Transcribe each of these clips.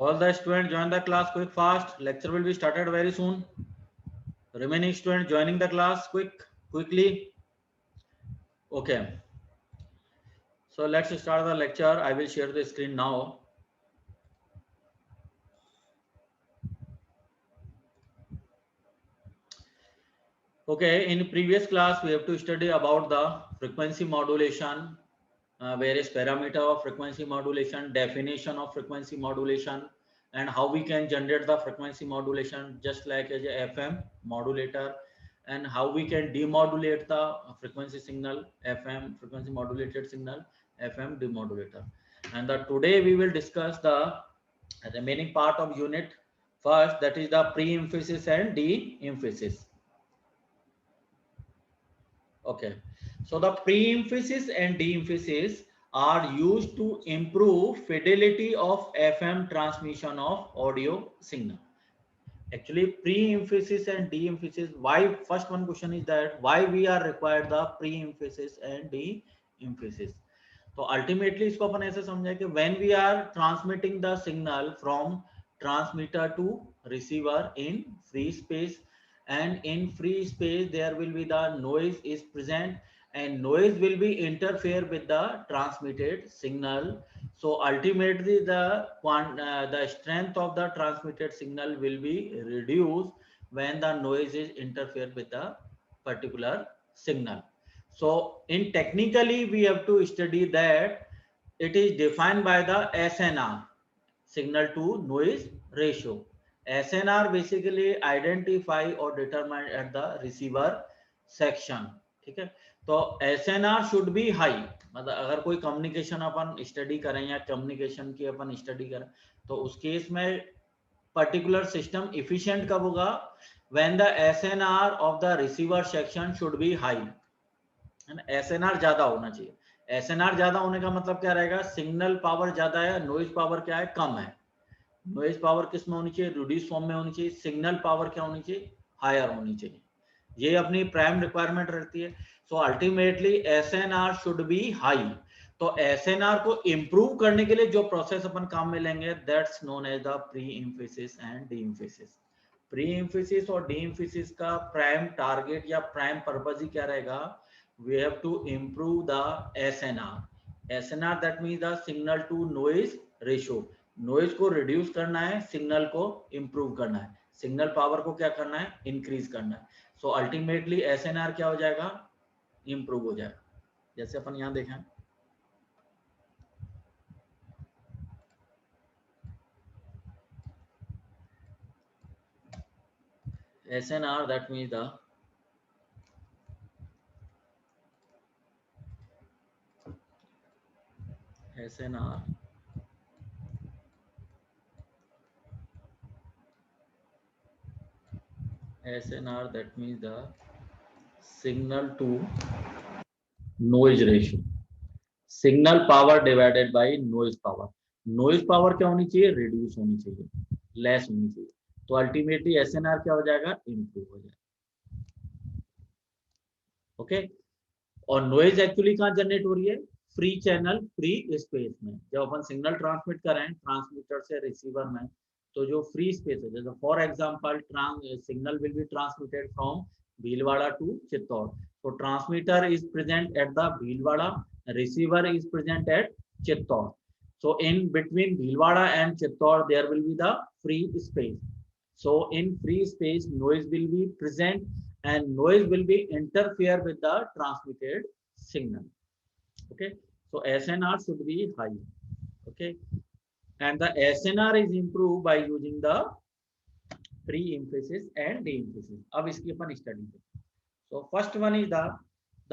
All the students join the class quick fast. Lecture will be started very soon. Remaining students joining the class quickly. Okay, so let's start the lecture. I will share the screen now. Okay, in previous class we have to study about the frequency modulation, various parameter of frequency modulation, definition of frequency modulation, and how we can generate the frequency modulation just like as a FM modulator, and how we can demodulate the frequency signal, FM frequency modulated signal, FM demodulator. And today we will discuss the remaining part of unit first, that is the pre-emphasis and de-emphasis. Okay, so the pre-emphasis and de-emphasis are used to improve fidelity of FM transmission of audio signal. Actually, pre-emphasis and de-emphasis, why, first one question is that why we are required the pre-emphasis and de-emphasis. तो ultimately इसको अपन ऐसे समझे कि when we are transmitting the signal from transmitter to receiver in free space, and in free space there will be the noise is present, and noise will be interfere with the transmitted signal. So ultimately the strength of the transmitted signal will be reduced when the noise is interfere with the particular signal. So in technically we have to study that it is defined by the SNR, signal to noise ratio. SNR basically identify or determine at the receiver section. ठीक है, तो SNR should be high. मतलब अगर कोई communication अपन study करें या communication की अपन study करें तो उस केस में पर्टिकुलर सिस्टम इफिशिएंट कब होगा, when the SNR of the receiver section should be high. SNR ज्यादा होना चाहिए. SNR ज्यादा होने का मतलब क्या रहेगा, सिग्नल पावर ज्यादा है, नॉइज पावर क्या है, कम है. नॉइज पावर किस में होनी चाहिए, रिड्यूस फॉर्म में होनी चाहिए. सिग्नल पावर क्या होनी चाहिए, हायर होनी चाहिए. ये अपनी प्राइम रिक्वायरमेंट रहती है. So ultimately SNR should be high. तो एसएनआर को इंप्रूव करने के लिए जो प्रोसेस अपन काम में लेंगे that's known as the pre emphasis and de emphasis. Pre emphasis और डी एम्फेसिस का प्राइम टारगेट या प्राइम पर्पज ही क्या रहेगा, we have to improve the SNR. SNR that means the signal to noise ratio. Noise को reduce करना है, signal को इंप्रूव करना है, सिग्नल पावर को क्या करना है, इंक्रीज करना है. सो अल्टीमेटली एसएनआर क्या हो जाएगा, इंप्रूव हो जाएगा. जैसे अपन यहां देखें SNR that means the SNR SNR that means the signal to noise ratio, signal power divided by noise power. noise power क्या होनी चाहिए, रिड्यूस होनी चाहिए, लेस होनी चाहिए. तो अल्टीमेटली SNR क्या हो जाएगा, इंप्रूव हो जाएगा. ओके, और नॉइज एक्चुअली कहाँ जनरेट हो रही है, फ्री चैनल फ्री स्पेस में. जब अपन सिग्नल ट्रांसमिट कर रहे हैं ट्रांसमीटर से रिसीवर में, तो जो फ्री स्पेस है, जैसे for example signal will be transmitted from Bhilwara to Chittor. तो transmitter is present at the Bhilwara, receiver is present at Chittor. So in between Bhilwara and Chittor there will be the free space. So in free space noise will be present and noise will be interfere with the transmitted signal. Okay, so SNR should be high. Okay, and the SNR is improved by using the pre-emphasis and de-emphasis. अब इसकी अपन study करें. So first one is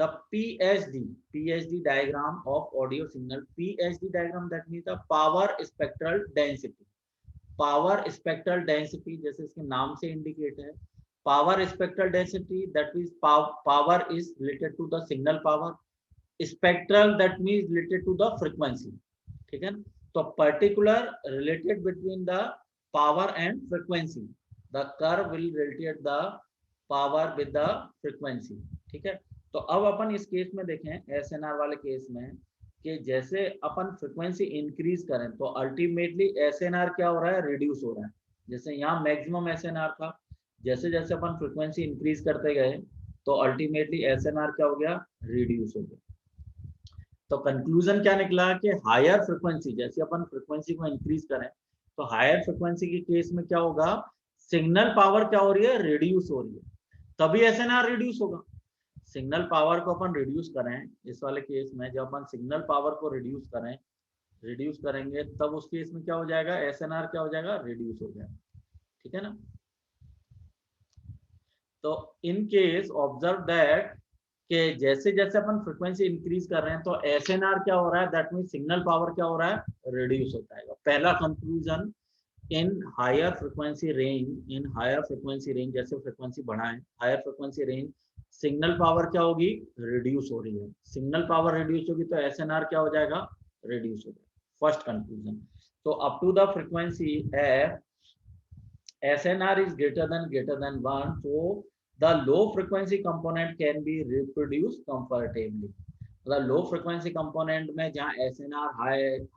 the PSD diagram of audio signal. PSD diagram that means the power spectral density. Power spectral density जैसे इसके नाम से indicate है, power spectral density that means power is related to the signal power, spectral that means related to the frequency. ठीक है, तो particular related between the power and frequency, the curve will related the power with the frequency. ठीक है, तो अब अपन इस case में देखें, एसएनआर वाले केस में कि जैसे अपन फ्रिक्वेंसी इंक्रीज करें तो अल्टीमेटली एसएनआर क्या हो रहा है, रिड्यूस हो रहा है। जैसे यहाँ मैक्सिमम एसएनआर था, जैसे जैसे अपन फ्रिक्वेंसी इंक्रीज करते गए तो अल्टीमेटली एसएनआर क्या हो गया, रिड्यूस हो गया। तो कंक्लूजन क्या निकला कि हायर फ्रिक्वेंसी, जैसे अपन फ्रिक्वेंसी को इंक्रीज करें तो हायर फ्रिक्वेंसी के केस में क्या होगा, सिग्नल पावर क्या हो रही है, रिड्यूस हो रही है, तभी एसएनआर रिड्यूस होगा। सिग्नल पावर को अपन रिड्यूस करें, इस वाले केस में जब अपन सिग्नल पावर को रिड्यूस करेंगे तब उस केस में क्या हो जाएगा, एसएनआर क्या हो जाएगा, रिड्यूस हो जाएगा। ठीक है ना। तो इन केस ऑब्जर्व दैट कि जैसे जैसे अपन फ्रिक्वेंसी इंक्रीज कर रहे हैं तो एसएनआर क्या हो रहा है, दैट मीन सिग्नल पावर क्या हो रहा है, रिड्यूस होता है। पहला conclusion, in higher frequency range जैसे फ्रिक्वेंसी बढ़ाएं, higher frequency range signal power क्या होगी, रिड्यूस हो रही है। सिग्नल पावर रिड्यूस होगी तो एसएनआर क्या हो जाएगा, रिड्यूस हो जाएगा। First conclusion. तो up to the frequency F SNR is greater than 1, so the low frequency component can be reproduced comfortably. मतलब लो फ्रिक्वेंसी कंपोनेंट में जहाँ SNR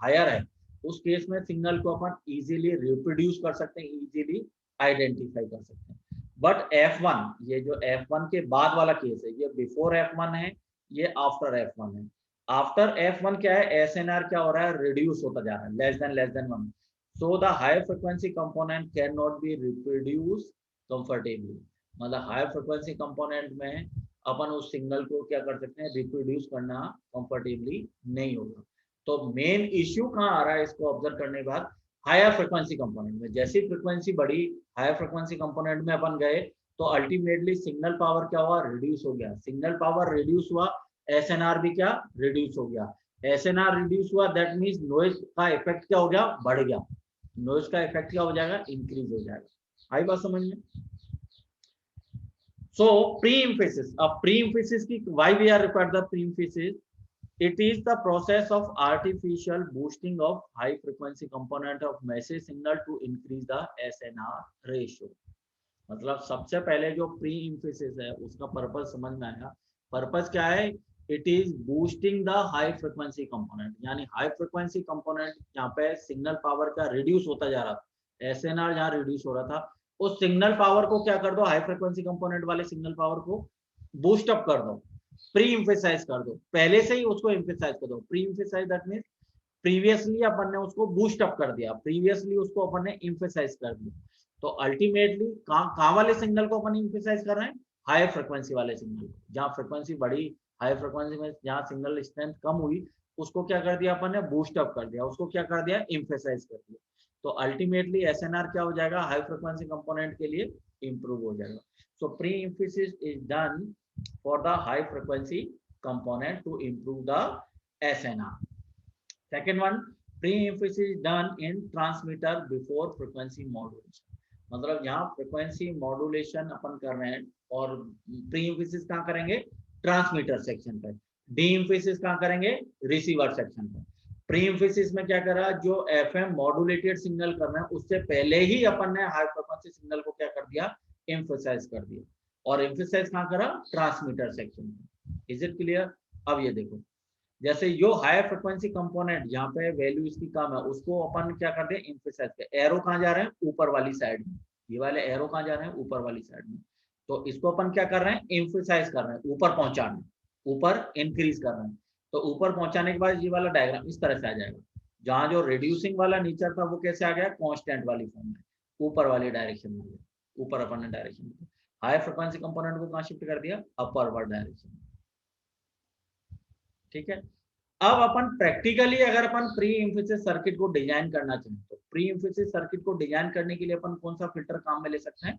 हायर है उस केस में सिग्नल को अपन इजीली रिप्रोड्यूस कर सकते हैं, इजीली आइडेंटिफाई कर सकते हैं। बट F1, ये जो F1 के बाद वाला केस है, ये बिफोर F1 है, ये आफ्टर F1 है। आफ्टर F1 क्या है, SNR क्या हो रहा है, रिड्यूस होता जा रहा है, less than 1। So the high frequency component cannot be reproduced comfortably. मतलब हाई फ्रिक्वेंसी कंपोनेंट में अपन उस सिग्नल को क्या कर सकते हैं, रिप्रोड्यूस करना कंफर्टेबली नहीं होगा। तो मेन इश्यू कहाँ आ रहा है, इसको ऑब्जर्व करने के बाद हायर फ्रिक्वेंसी कंपोनेंट में जैसी फ्रिक्वेंसी बढ़ी, हायर फ्रिक्वेंसी कंपोनेंट में अपन गए तो अल्टीमेटली सिग्नल पावर क्या हुआ, रिड्यूस हो गया। सिग्नल पावर रिड्यूस हुआ, एसएनआर भी क्या, रिड्यूस हो गया। एसएनआर रिड्यूस हुआ, दैट मीन्स नॉइज का इफेक्ट क्या हो गया, बढ़ गया। नॉइज का इफेक्ट क्या हो जाएगा, इंक्रीज हो जाएगा। आई बात समझ में। सो प्री एम्फेसिस, अब प्री एम्फेसिस की why we are required the pre emphasis, it is the process of artificial boosting of high frequency component of message signal to increase the SNR ratio। मतलब सबसे पहले जो pre emphasis है उसका purpose समझ में आया। पर्पस क्या है, it is boosting the high frequency component, यानी हाई फ्रिक्वेंसी कंपोनेंट यहाँ पे सिग्नल पावर का रिड्यूस होता जा रहा था, एसएनआर जहाँ रिड्यूस हो रहा था, उस सिग्नल पावर को क्या कर दो, हाई फ्रिक्वेंसी कंपोनेंट वाले सिग्नल पावर को बूस्ट अप कर दो, प्री एम्फेसाइज कर दो, पहले से ही उसको एम्फेसाइज कर दो। Pre emphasise that means previously अपन ने उसको बूस्ट अप कर दिया, प्रीवियसली उसको अपन ने एम्फेसाइज कर दिया। तो अल्टीमेटली कहाँ वाले सिग्नल को अपन एम्फेसाइज कर रहे हैं, हाई फ्रिक्वेंसी वाले सिग्नल को। जहाँ फ्रिक्वेंसी बढ़ी, हाई फ्रिक्वेंसी में जहाँ सिग्नल स्ट्रेंथ कम हुई, उसको क्या कर दिया अपन ने, बूस्ट अप कर दिया, उसको क्या कर दिया, एम्फेसाइज कर दिया। तो अल्टीमेटली एसएनआर क्या हो जाएगा, हाई फ्रिक्वेंसी कंपोनेंट के लिए इंप्रूव हो जाएगा। सो pre emphasis is done for the high frequency component to improve the SNR. Second one, pre-emphasis is done in transmitter before frequency modulation। मतलब यहाँ फ्रिक्वेंसी मॉड्यूलेशन अपन कर रहे हैं और प्री एम्फेसिस कहाँ करेंगे, ट्रांसमीटर सेक्शन पे। डी एम्फेसिस कहाँ करेंगे, रिसीवर सेक्शन पे। प्री एम्फेसिस में क्या करा, जो एफएम मॉड्यूलेटेड सिग्नल कर रहे हैं उससे पहले ही अपन ने हाई फ्रिक्वेंसी सिग्नल को क्या कर दिया, एम्फेसाइज कर दिया। और एम्फेसाइज कहाँ करा, ट्रांसमीटर सेक्शन में। Is it clear. अब ये देखो, जैसे यो हायर फ्रिक्वेंसी कंपोनेंट जहाँ पे वैल्यू इसकी कम है उसको अपन क्या करते हैं, एम्फेसाइज के एरो कहाँ जा रहे हैं, ऊपर वाली साइड में। ये वाले एरो कहाँ जा रहे हैं, ऊपर वाली साइड में। तो इसको अपन क्या कर रहे हैं, एम्फेसाइज कर रहे हैं, ऊपर पहुंचाना, ऊपर इंक्रीज कर रहे हैं। तो ऊपर पहुंचाने के बाद ये वाला डायग्राम इस तरह से आ जाएगा। जहाँ जो रिड्यूसिंग वाला नेचर था वो कैसे आ गया, कॉन्स्टेंट वाली फॉर्म में, ऊपर वाली डायरेक्शन में। ऊपर अपन ने डायरेक्शन में हाई फ्रिक्वेंसी कंपोनेंट को कहाँ शिफ्ट कर दिया, अपरवर्ड डायरेक्शन में। ठीक है। अब अपन प्रैक्टिकली अगर अपन प्री एम्फेसिस सर्किट को डिजाइन करना चाहें तो प्री एम्फेसिस सर्किट को डिजाइन करने के लिए अपन कौन सा फिल्टर काम में ले सकते हैं,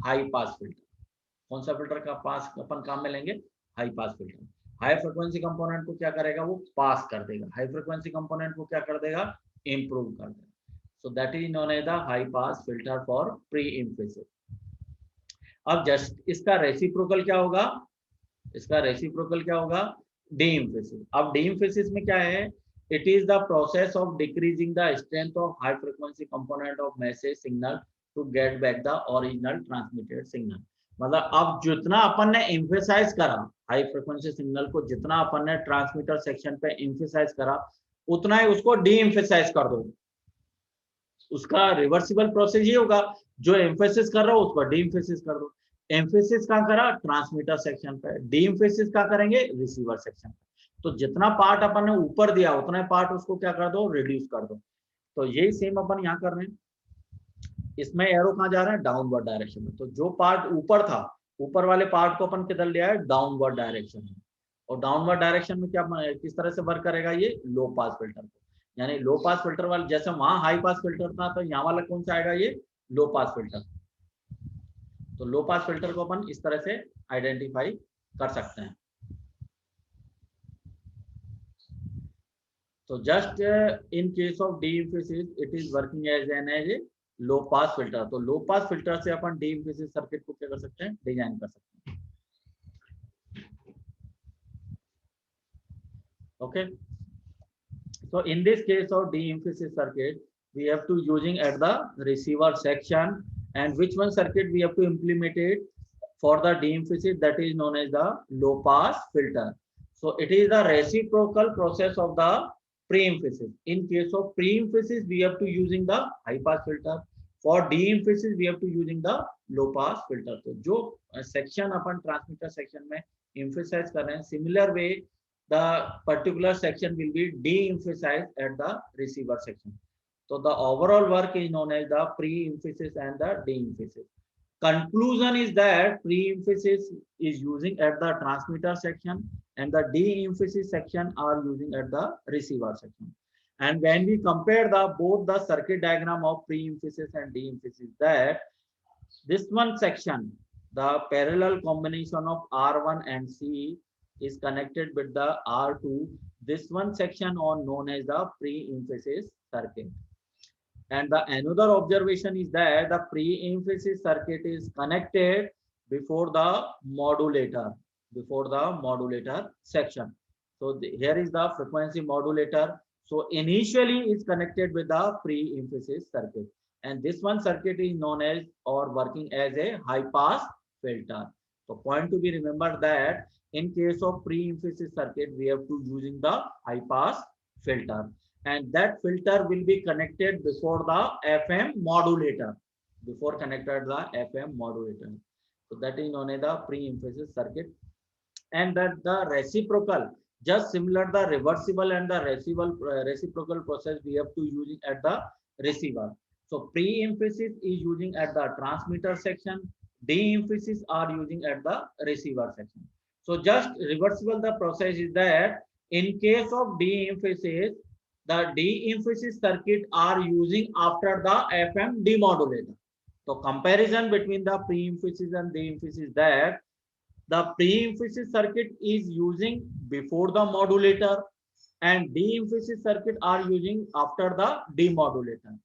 हाई पास फिल्टर। कौन सा फिल्टर का पास अपन काम में लेंगे, high pass filter. High frequency component को क्या करेगा, वो पास कर देगा, हाई फ्रिक्वेंसी कंपोनेंट को क्या कर देगा, इंप्रूव कर देगा। So that is known as the high pass filter for pre emphasis. अब जस्ट इसका रेसिप्रोकल क्या होगा, इसका रेसिप्रोकल क्या होगा, डी एम्फेसिस। अब डी एम्फेसिस में क्या है, it is the process of decreasing the strength of high frequency component of message signal to get back the original transmitted signal. मतलब अब जितना अपन ने एम्फेसाइज करा हाई फ्रिक्वेंसी सिग्नल को, जितना अपन ने ट्रांसमीटर सेक्शन पे एम्फेसाइज करा, उतना ही उसको डी एम्फेसाइज कर दो। उसका रिवर्सिबल प्रोसेस ये होगा, जो एम्फेसिस कर रहा हो उस पर डी एम्फेसिस कर दो। एम्फेसिस कहाँ करा? ट्रांसमीटर सेक्शन पे। डी एम्फेसिस कहाँ करेंगे? रिसीवर सेक्शन पे। तो जितना पार्ट अपन ने ऊपर दिया उतना पार्ट उसको क्या कर दो? रिड्यूस कर दो। तो यही सेम अपन यहाँ कर रहे हैं। इसमें एरो कहाँ जा रहा है? डाउनवर्ड डायरेक्शन में। तो जो पार्ट ऊपर था, ऊपर वाले पार्ट को अपन किधर ले आए? डाउनवर्ड डायरेक्शन में। और डाउनवर्ड डायरेक्शन में क्या किस तरह से वर्क करेगा ये? लो पास फिल्टर को। यानी लो पास फिल्टर वाले, जैसे वहां हाई पास फिल्टर था तो यहाँ वाला कौन सा आएगा? ये लो पास फिल्टर। तो लो पास फिल्टर को अपन इस तरह से आइडेंटिफाई कर सकते हैं। तो just in case of de emphasis it is working as a low pass filter. तो लो पास फिल्टर से अपन डी एम्फेसिस सर्किट को क्या कर सकते हैं? डिजाइन कर सकते हैं। Okay, so in this case of de-emphasis circuit, we have to using at the receiver section, and which one circuit we have to implement it for the de-emphasis? That is known as the low pass filter. So it is the reciprocal process of the pre-emphasis. In case of pre-emphasis we have to using the high pass filter, for de-emphasis we have to using the low pass filter. So जो section अपन transmitter section में emphasize कर रहे हैं, similar way the particular section will be de-emphasized at the receiver section. So the overall work is known as the pre-emphasis and the de-emphasis. Conclusion is that pre-emphasis is using at the transmitter section and the de-emphasis section are using at the receiver section. And when we compare the both the circuit diagram of pre-emphasis and de-emphasis, that this one section, the parallel combination of R1 and C is connected with the R2. This one section on known as the pre-emphasis circuit. And the another observation is that the pre-emphasis circuit is connected before the modulator section. So here is the frequency modulator. So initially is connected with the pre-emphasis circuit, and this one circuit is known as or working as a high pass filter. So point to be remembered that in case of pre-emphasis circuit we have to using the high pass filter, and that filter will be connected before the FM modulator, before connected the FM modulator. So that is known as the pre-emphasis circuit. And that the reciprocal, just similar the reversible and the reciprocal process we have to using at the receiver. So pre-emphasis is using at the transmitter section, de-emphasis are using at the receiver section. So just reversible the process is that in case of de-emphasis, the de-emphasis circuit are using after the FM demodulator. So comparison between the pre-emphasis and de-emphasis, that the pre-emphasis circuit is using before the modulator and de-emphasis circuit are using after the demodulator.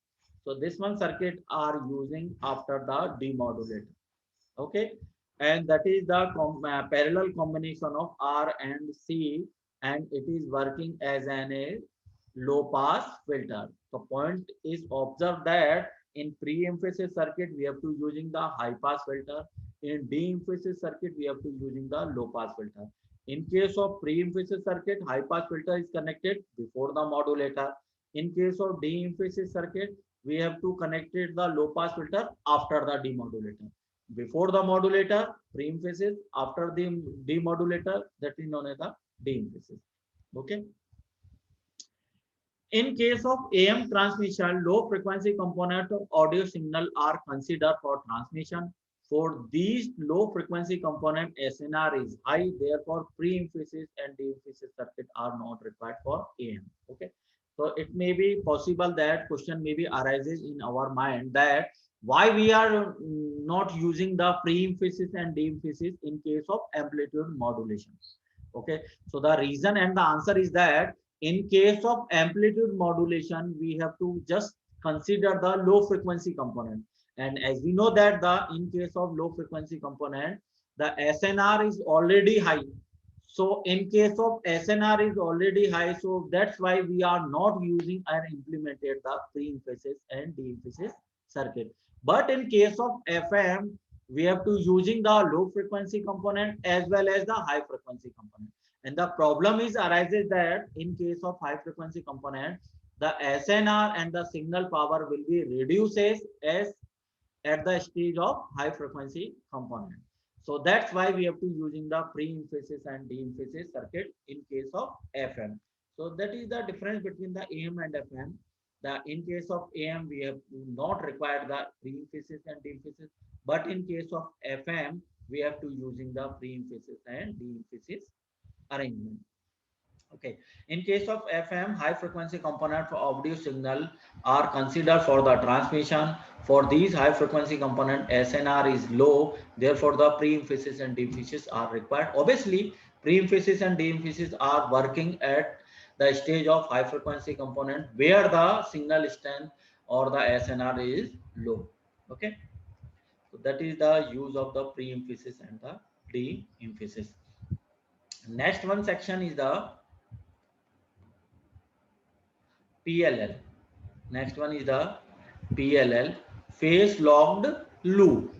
So this one circuit are using after the demodulator. Okay, and that is the parallel combination of R and C, and it is working as a low pass filter. The point is observe that in pre-emphasis circuit we have to using the high pass filter. In de-emphasis circuit we have to using the low pass filter. In case of pre-emphasis circuit, high pass filter is connected before the modulator. In case of de-emphasis circuit, we have to connect it the low pass filter after the demodulator. Before the modulator, pre-emphasis; after the demodulator, that is known as the de-emphasis. Okay. In case of AM transmission, low frequency component of audio signal are considered for transmission. For these low frequency component, SNR is high, therefore pre-emphasis and de-emphasis circuit are not required for AM. Okay. So it may be possible that question maybe arises in our mind that why we are not using the pre-emphasis and de-emphasis in case of amplitude modulation. Okay. So the reason and the answer is that in case of amplitude modulation, we have to just consider the low frequency component. And as we know that in case of low frequency component, the SNR is already high. So in case of SNR is already high, so that's why we are not using and implemented the pre-emphasis and de-emphasis circuit. But in case of FM, we have to using the low frequency component as well as the high frequency component. And the problem is arises that in case of high frequency component, the SNR and the signal power will be reduced as at the stage of high frequency component. So that's why we have to using the pre-emphasis and de-emphasis circuit in case of FM. So that is the difference between the AM and FM. The in case of AM we have not required the pre-emphasis and de-emphasis, but in case of FM we have to using the pre-emphasis and de-emphasis arrangement. Okay. In case of FM, high frequency component for audio signal are considered for the transmission. For these high frequency component, SNR is low. Therefore, the pre-emphasis and de-emphasis are required. Obviously, pre-emphasis and de-emphasis are working at the stage of high frequency component where the signal strength or the SNR is low. Okay. So that is the use of the pre-emphasis and the de-emphasis. Next one section is the PLL. Next one is the PLL, phase locked loop.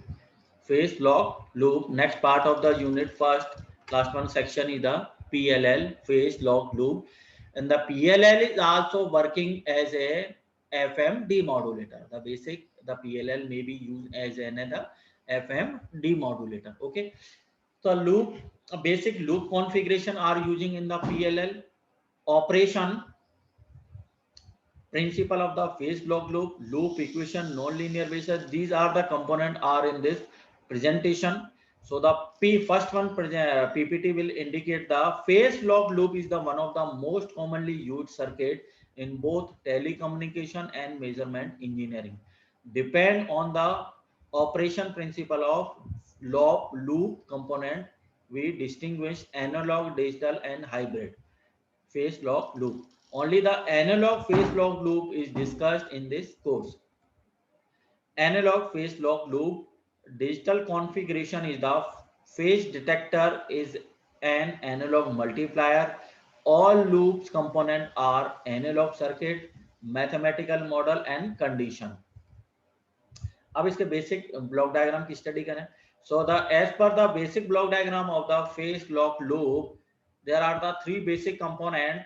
Phase locked loop. Next part of the unit first. Last one section is the PLL, phase locked loop. And the PLL is also working as a FM demodulator. The basic, the PLL may be used as another FM demodulator. Okay. So loop, a basic loop configuration are using in the PLL. Operation principle of the phase locked loop, loop equation, nonlinear basis. These are the component are in this presentation. So the first one PPT will indicate the phase locked loop is the one of the most commonly used circuit in both telecommunication and measurement engineering. Depend on the operation principle of loop component. We distinguish analog, digital, and hybrid phase lock loop. Only the analog phase lock loop is discussed in this course. Analog phase lock loop, digital configuration is the phase detector is an analog multiplier. All loops component are analog circuit, mathematical model and condition. अब इसके basic block diagram की study करें. So the as per the basic block diagram of the phase lock loop, there are the three basic components.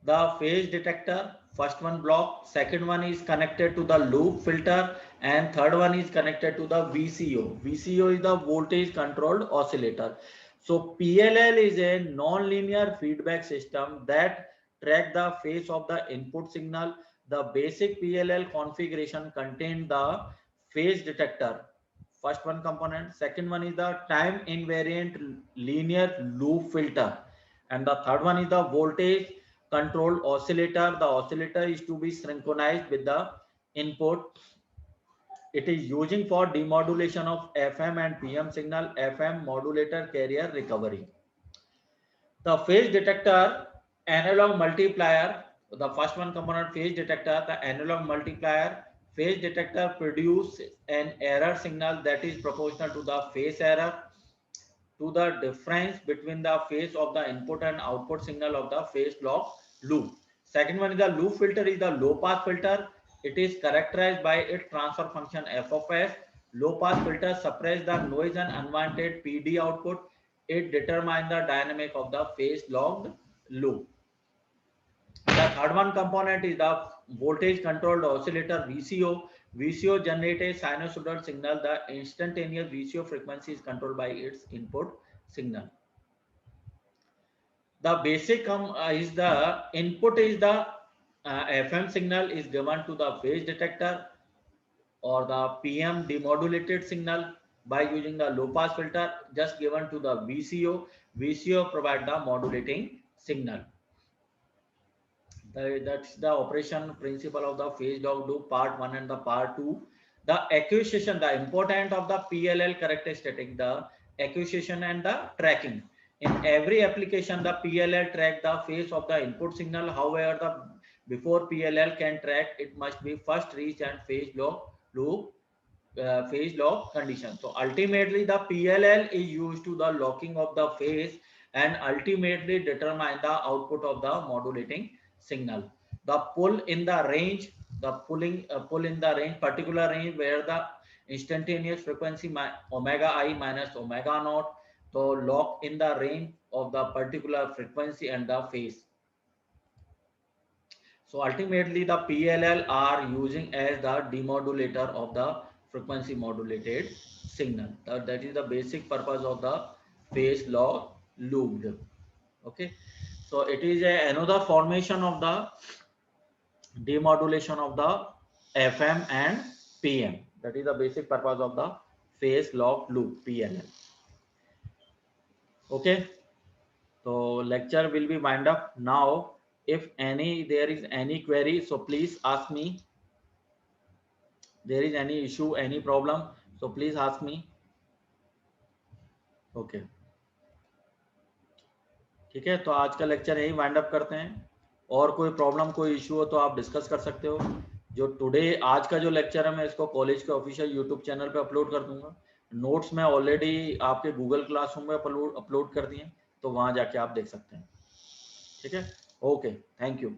The phase detector, first one block, second one is connected to the loop filter, and third one is connected to the VCO. VCO is the voltage controlled oscillator. So PLL is a non-linear feedback system that track the phase of the input signal. The basic PLL configuration contain the phase detector, first one component, second one is the time invariant linear loop filter, and the third one is the voltage controlled oscillator. The oscillator is to be synchronized with the input. It is using for demodulation of FM and PM signal, FM modulator carrier recovery. The phase detector, analog multiplier, the first one component phase detector, the analog multiplier. Phase detector produces an error signal that is proportional to the phase error, to the difference between the phase of the input and output signal of the phase lock loop. Second one is the loop filter is the low pass filter. It is characterized by its transfer function f of s. Low pass filter suppress the noise and unwanted PD output. It determines the dynamic of the phase locked loop. The third one component is the voltage controlled oscillator VCO. VCO generates a sinusoidal signal. The instantaneous VCO frequency is controlled by its input signal. The basic is the input is the FM signal is given to the phase detector or the PM demodulated signal by using the low pass filter just given to the VCO. VCO provide the modulating signal. That's the operation principle of the phase lock loop part 1 and the part 2. The acquisition, the important of the PLL characteristic, the acquisition and the tracking. In every application, the PLL track the phase of the input signal. However, the before PLL can track, it must be first reach and phase lock loop phase lock condition. So ultimately, the PLL is used to the locking of the phase and ultimately determine the output of the modulating signal. The pull in the range, the pull in the range, particular range where the instantaneous frequency omega I minus omega naught, so lock in the range of the particular frequency and the phase. So ultimately the PLL are using as the demodulator of the frequency modulated signal. That is the basic purpose of the phase lock looped. Okay, so it is another formation of the demodulation of the FM and PM. That is the basic purpose of the phase lock loop, PLL. Okay, so lecture will be wind up now. If there is any query, so please ask me. There is any issue, any problem, so please ask me. Okay, ठीक है, तो आज का lecture यही wind up करते हैं. और कोई प्रॉब्लम, कोई इशू हो तो आप डिस्कस कर सकते हो. जो टुडे आज का जो लेक्चर है मैं इसको कॉलेज के ऑफिशियल यूट्यूब चैनल पे अपलोड कर दूंगा. नोट्स में ऑलरेडी आपके गूगल क्लासरूम में अपलोड कर दिए, तो वहां जाके आप देख सकते हैं. ठीक है, ओके, थैंक यू.